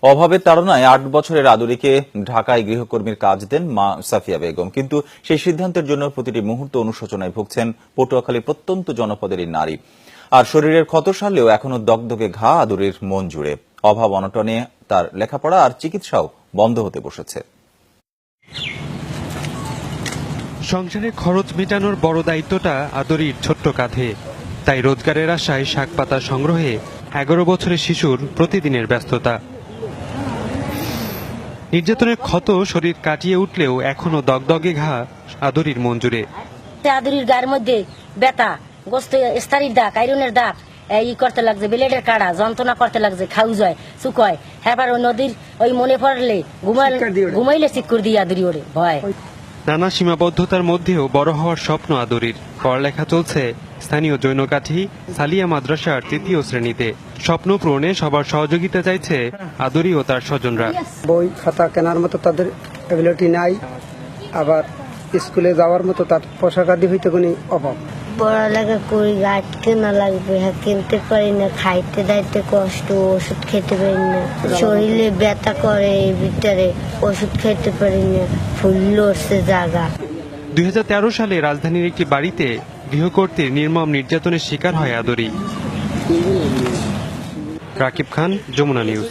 অভাবের তাড়নায় ৮ বছরের আদুরিকে ঢাকায় গৃহকর্মীর কাজ দেন মা সাফিয়া বেগম, কিন্তু সেই সিদ্ধান্তের জন্য প্রতিটি মুহূর্ত অনুশোচনায় ভুগছেন পটুয়াখালী প্রত্যন্ত জনপদের এই নারী। আর শরীরের ক্ষত সারলেও এখনো দগদগে ঘা আদুরির মন জুড়ে। অভাব অনটনে তার লেখাপড়া আর চিকিৎসাও বন্ধ হতে বসেছে। সংসারের খরচ মেটানোর বড় দায়িত্বটা আদরির ছোট্ট কাঁধে। তাই রোজগারের আশায় শাকপাতা সংগ্রহে 11 বছরের শিশুর প্রতিদিনের ব্যস্ততা। নির্যাতনের ক্ষত শরীর কাটিয়ে উঠলেও এখনো দগদগে ঘা আদরির মন জুড়ে। আদরির গায়ের মধ্যে ব্যথা, গোস্ত স্তারির দাগ, আইরনের দাগ ই করতে লাগছে, ব্লেডের কাটা যন্ত্রণা করতে লাগছে, খাউ যায় চুকয়। হ্যাঁ, ওই নদীর ওই মনে পড়লে ঘুমাইলে চিক্কুর দিয়ে আদরি ওরে ভয়। নানা সীমাবদ্ধতার মধ্যেও বড় হওয়ার স্বপ্ন আদরির। পড়ালেখা চলছে স্থানীয় জৈনকাঠি সালিয়া মাদ্রাসার ৩য় শ্রেণীতে। স্বপ্ন পূরণে সবার সহযোগিতা চাইছে আদরি ও তার স্বজনরা। বই খাতা কেনার মতো তাদের এবিলিটি নাই, আবার স্কুলে যাওয়ার মতো তার পোশাক আদি হইতে কোনো অভাব। পড়ালেখা করি, গাছ কেনা লাগবে, কিনতে পারি না, খাইতে দাইতে কষ্ট, ওষুধ খেতে পারি না, শরীরে ব্যথা করে, ভিতরে ওষুধ খেতে পারি না, ফুল উঠছে জায়গা। 2013 সালে রাজধানীর একটি বাড়িতে গৃহকর্ত্রীর নির্মম নির্যাতনের শিকার হয় আদরি। রাকিব খান, যমুনা নিউজ।